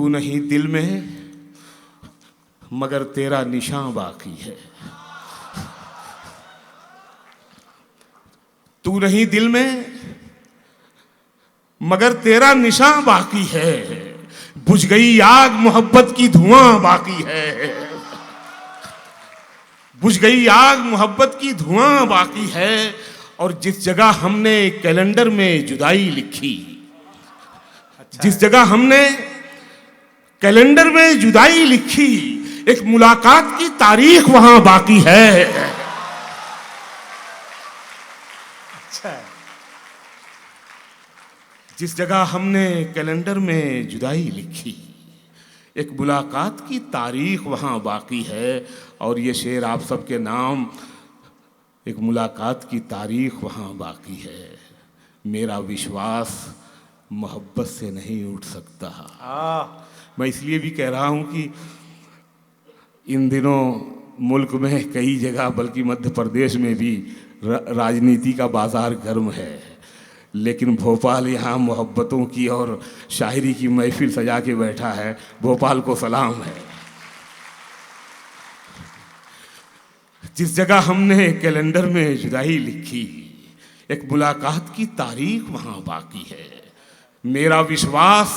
तू नहीं दिल में मगर तेरा निशान बाकी है। तू नहीं दिल में मगर तेरा निशान बाकी है। बुझ गई आग मोहब्बत की धुआं बाकी है। बुझ गई आग मोहब्बत की धुआं बाकी है। और जिस जगह हमने कैलेंडर में जुदाई लिखी, जिस जगह हमने कैलेंडर में जुदाई लिखी, एक मुलाकात की तारीख वहां बाकी है। अच्छा, जिस जगह हमने कैलेंडर में जुदाई लिखी, एक मुलाकात की तारीख वहां बाकी है। और ये शेर आप सबके नाम, एक मुलाकात की तारीख वहां बाकी है। मेरा विश्वास मोहब्बत से नहीं उठ सकता। मैं इसलिए भी कह रहा हूं कि इन दिनों मुल्क में कई जगह, बल्कि मध्य प्रदेश में भी राजनीति का बाजार गर्म है, लेकिन भोपाल यहाँ मोहब्बतों की और शायरी की महफिल सजा के बैठा है। भोपाल को सलाम है। जिस जगह हमने कैलेंडर में जुदाई लिखी, एक मुलाकात की तारीख वहां बाकी है। मेरा विश्वास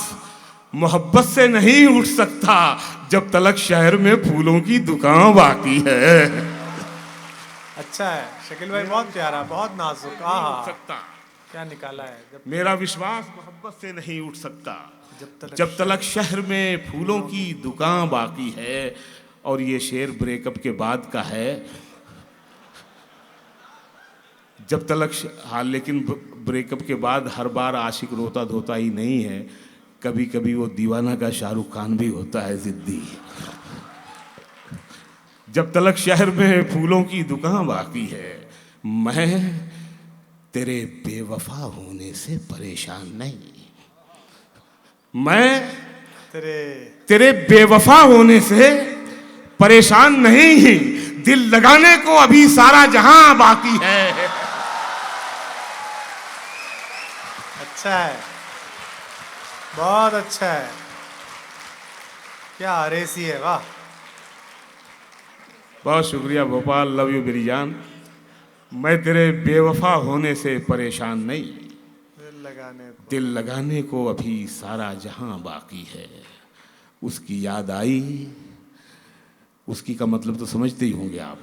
मोहब्बत से नहीं उठ सकता जब तलक शहर में फूलों की दुकान बाकी है। अच्छा है शकील भाई, बहुत प्यारा, बहुत नाजुक। सकता क्या निकाला है। मेरा विश्वास मोहब्बत से नहीं उठ सकता जब तलक शहर में फूलों की दुकान बाकी है। और ये शेर ब्रेकअप के बाद का है। जब तलक हाँ, लेकिन ब्रेकअप के बाद हर बार आशिक रोता धोता ही नहीं है। कभी कभी वो दीवाना का शाहरुख खान भी होता है जिद्दी। जब तलक शहर में फूलों की दुकान बाकी है, मैं तेरे बेवफा होने से परेशान नहीं। मैं तेरे बेवफा होने से परेशान नहीं। दिल लगाने को अभी सारा जहां बाकी है। अच्छा है, बहुत अच्छा है। क्या अरेसी है, वाह। बहुत शुक्रिया भोपाल, लव यू मेरी जान। मैं तेरे बेवफा होने से परेशान नहीं। दिल लगाने को अभी सारा जहां बाकी है। उसकी याद आई, उसकी का मतलब तो समझते ही होंगे आप।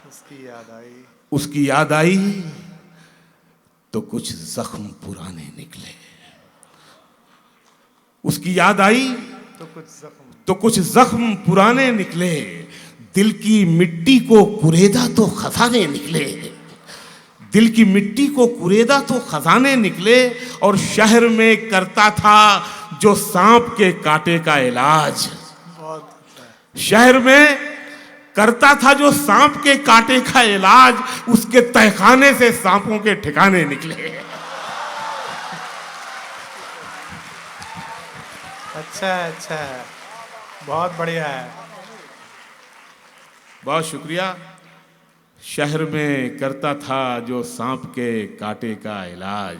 उसकी याद आई, उसकी याद आई तो कुछ जख्म पुराने निकले। उसकी याद आई तो कुछ जख्म पुराने निकले। दिल की मिट्टी को कुरेदा तो खजाने निकले। दिल की मिट्टी को कुरेदा तो खजाने निकले। और शहर में करता था जो सांप के कांटे का इलाज। शहर में करता था जो सांप के कांटे का इलाज, उसके तहखाने से सांपों के ठिकाने निकले। अच्छा है, अच्छा है, बहुत बढ़िया है। बहुत शुक्रिया। शहर में करता था जो सांप के कांटे का इलाज,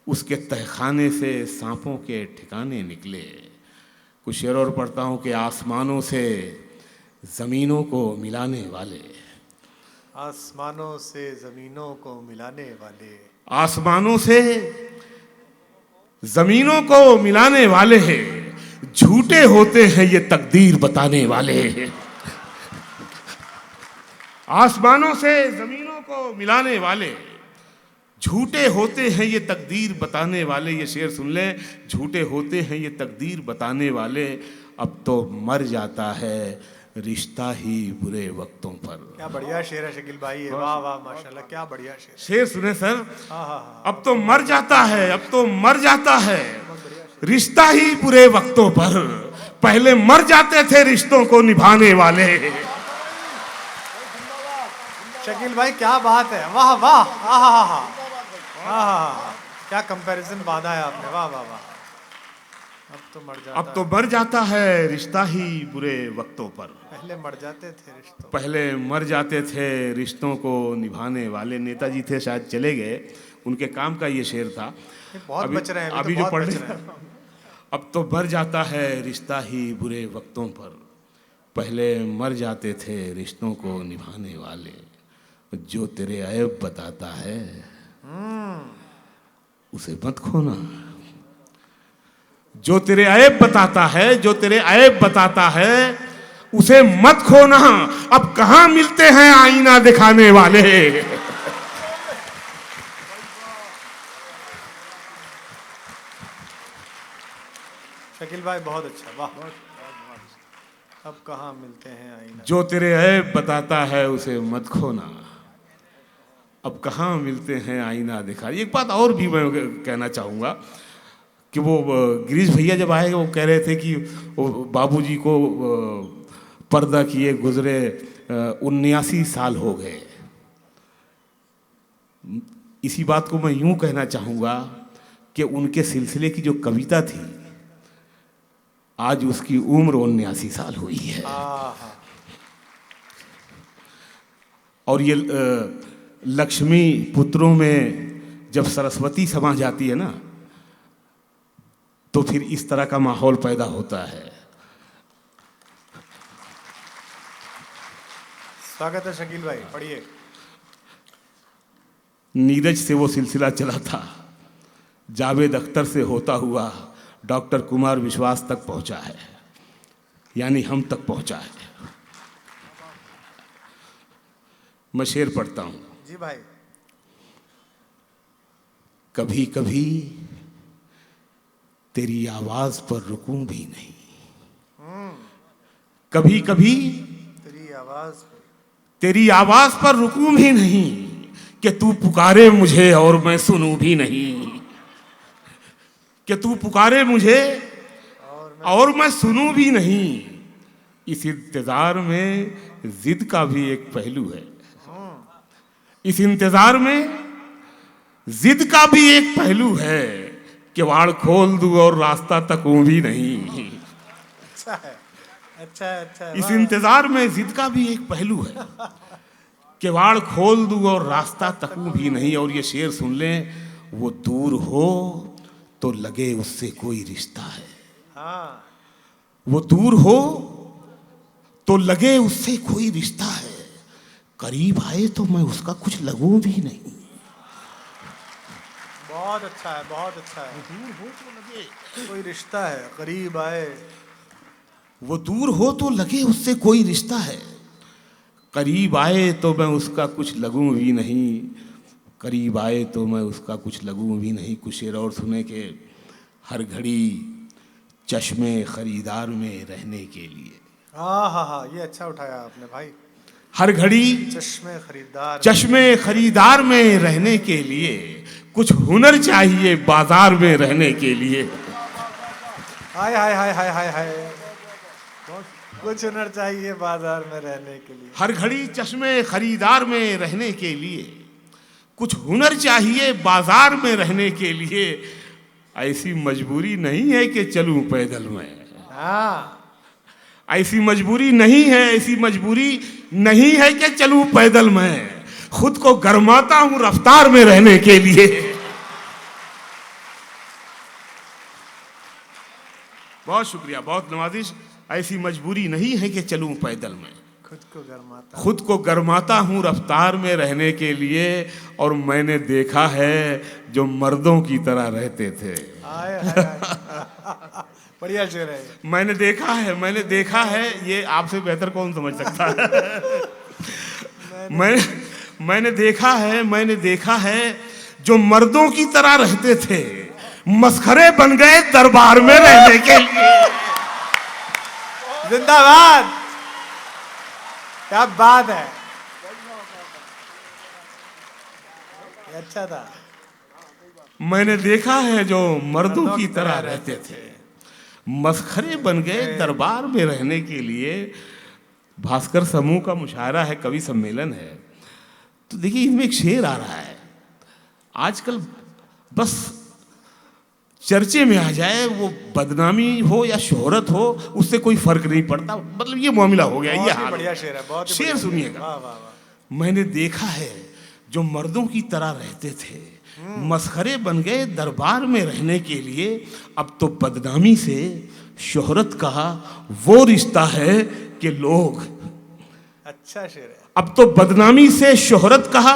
उसके तहखाने से सांपों के ठिकाने निकले। कुछ शेर और पढ़ता हूँ कि आसमानों से ज़मीनों को मिलाने वाले, आसमानों से ज़मीनों को मिलाने वाले, आसमानों से ज़मीनों को मिलाने वाले हैं। झूठे होते हैं ये तकदीर बताने वाले। आसमानों से ज़मीनों को मिलाने वाले, झूठे होते हैं ये तकदीर बताने वाले। ये शेर सुन ले, झूठे होते हैं ये तकदीर बताने वाले। अब तो मर जाता है रिश्ता ही बुरे वक्तों पर। क्या बढ़िया शेर है शकील भाई, वाह वाह माशाल्लाह, क्या बढ़िया शेर। शेर सुने सर। अब तो मर जाता है, अब तो मर जाता है रिश्ता ही बुरे वक्तों पर। पहले मर जाते थे रिश्तों को निभाने वाले। शकील भाई क्या बात है, वाह वाह। क्या कंपैरिजन बांधा है आपने, वाह वाह वाह। अब तो मर जाता है रिश्ता ही बुरे वक्तों पर। पहले मर जाते थे रिश्तों, पहले मर जाते थे रिश्तों को निभाने वाले। नेताजी थे, शायद चले गए, उनके काम का ये शेर था। बहुत बच रहे हैं अभी तो जो पढ़ रहे हैं। अब तो मर जाता है रिश्ता ही बुरे वक्तों पर, पहले मर जाते थे रिश्तों को निभाने वाले। जो तेरे ऐब बताता है उसे मत खोना। जो तेरे ऐब बताता है, जो तेरे ऐब बताता है उसे मत खोना। अब कहां मिलते हैं आईना दिखाने वाले। शकील भाई बहुत अच्छा, वाह। अब कहाँ मिलते हैं आईना। जो तेरे ऐब बताता है उसे मत खोना, अब कहाँ मिलते हैं आईना दिखा। एक बात और भी मैं कहना चाहूँगा कि वो गिरीश भैया जब आए वो कह रहे थे कि वो बाबूजी को पर्दा किए गुजरे 79 साल हो गए। इसी बात को मैं यूं कहना चाहूँगा कि उनके सिलसिले की जो कविता थी आज उसकी उम्र 79 साल हुई है। और ये लक्ष्मी पुत्रों में जब सरस्वती समा जाती है ना तो फिर इस तरह का माहौल पैदा होता है। स्वागत है शकील भाई, पढ़िए। नीरज से वो सिलसिला चला था, जावेद अख्तर से होता हुआ डॉक्टर कुमार विश्वास तक पहुंचा है, यानी हम तक पहुंचा है। मैं शेर पढ़ता हूं। जी भाई। कभी कभी तेरी आवाज पर रुकूं भी नहीं, कभी कभी तेरी आवाज पर रुकूं भी नहीं, कि तू पुकारे मुझे और मैं सुनूं भी नहीं, कि तू पुकारे मुझे और मैं सुनूं भी नहीं। इस इंतजार में जिद का भी एक पहलू है, इस इंतजार में जिद का भी एक पहलू है, कि वाड़ खोल दूं और रास्ता तकूं भी नहीं। अच्छा है, अच्छा है, अच्छा है। इस इंतजार में जिद का भी एक पहलू है, कि वाड़ खोल दूं और रास्ता तकूं भी नहीं। और ये शेर सुन लें, वो दूर हो तो लगे उससे कोई रिश्ता है। हाँ। वो दूर हो तो लगे उससे कोई रिश्ता है, करीब आए तो मैं उसका कुछ लगूं भी नहीं। बहुत अच्छा है, बहुत अच्छा है। दूर हो तो लगे कोई रिश्ता है, करीब आए। वो दूर हो तो लगे उससे कोई रिश्ता है, करीब आए तो मैं उसका कुछ लगूं भी नहीं, करीब आए तो मैं उसका कुछ लगूं भी नहीं। कुछ शेर और सुने के हर घड़ी चश्मे खरीदार में रहने के लिए। हाँ हाँ हाँ, ये अच्छा उठाया आपने भाई। हर घड़ी चश्मे खरीदार में रहने के लिए, कुछ हुनर चाहिए बाजार में रहने के लिए। हाय हाय हाय हाय हाय हाय, कुछ हुनर चाहिए बाजार में रहने के लिए। हर घड़ी चश्मे खरीदार में रहने के लिए, कुछ हुनर चाहिए बाजार में रहने के लिए। ऐसी मजबूरी नहीं है कि चलूं पैदल मैं। हाँ, ऐसी मजबूरी नहीं है, ऐसी मजबूरी नहीं है कि चलूं पैदल मैं, खुद को गरमाता हूं रफ्तार में रहने के लिए। बहुत शुक्रिया, बहुत नवाजिश। ऐसी मजबूरी नहीं है कि चलूं पैदल मैं, खुद को गरमाता हूं रफ्तार में रहने के लिए। और मैंने देखा है जो मर्दों की तरह रहते थे। बढ़िया शेर है। मैंने देखा है, ये आपसे बेहतर कौन समझ सकता है। मैंने देखा है जो मर्दों की तरह रहते थे, मस्खरे बन गए दरबार में रहने के लिए। जिंदाबाद, क्या बात है, अच्छा था। मैंने देखा है जो मर्दों की तरह रहते थे, मस्खरे बन गए दरबार में रहने के लिए। भास्कर समूह का मुशायरा है, कवि सम्मेलन है, तो देखिए इसमें एक शेर आ रहा है। आजकल बस चर्चे में आ जाए, वो बदनामी हो या शोहरत हो, उससे कोई फर्क नहीं पड़ता। मतलब ये मामला हो गया, ये हाल। बढ़िया शेर है, बहुत शेर सुनिएगा। मैंने देखा है जो मर्दों की तरह रहते थे, मसखरे बन गए दरबार में रहने के लिए। अब तो बदनामी से शोहरत का वो रिश्ता है कि लोग, अच्छा शेर है। अब तो बदनामी से शोहरत का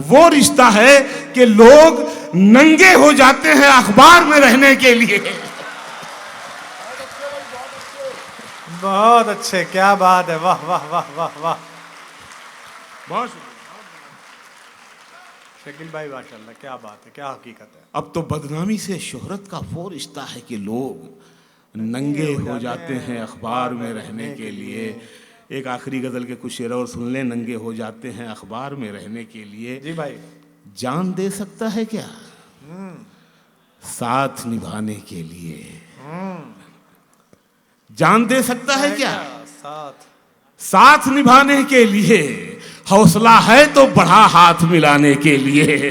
वो रिश्ता है कि लोग नंगे हो जाते हैं अखबार में रहने के लिए। बहुत अच्छे, क्या बात है, वाह वाह वाह वाह वाह। बहुत शकील भाई माशाल्लाह, क्या बात है, क्या हकीकत है। अब तो बदनामी से शोहरत का वो रिश्ता है कि लोग नंगे हो जाते हैं अखबार में रहने के लिए। एक आखिरी गजल के कुछ शेर और सुन लें। नंगे हो जाते हैं अखबार में रहने के लिए। जी भाई। जान दे सकता है क्या साथ निभाने के लिए? जान दे सकता है क्या साथ निभाने के लिए? हौसला है तो बढ़ा हाथ मिलाने के लिए।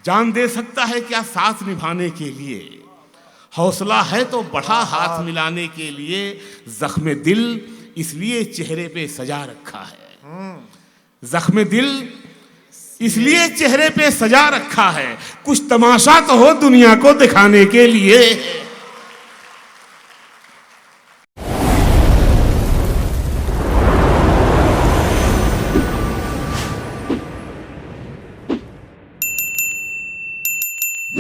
जान दे सकता है क्या साथ निभाने के लिए? हौसला है तो बढ़ा हाथ मिलाने के लिए। जख्म दिल इसलिए चेहरे पे सजा रखा है। जख्म दिल इसलिए चेहरे पे सजा रखा है। कुछ तमाशा तो हो दुनिया को दिखाने के लिए।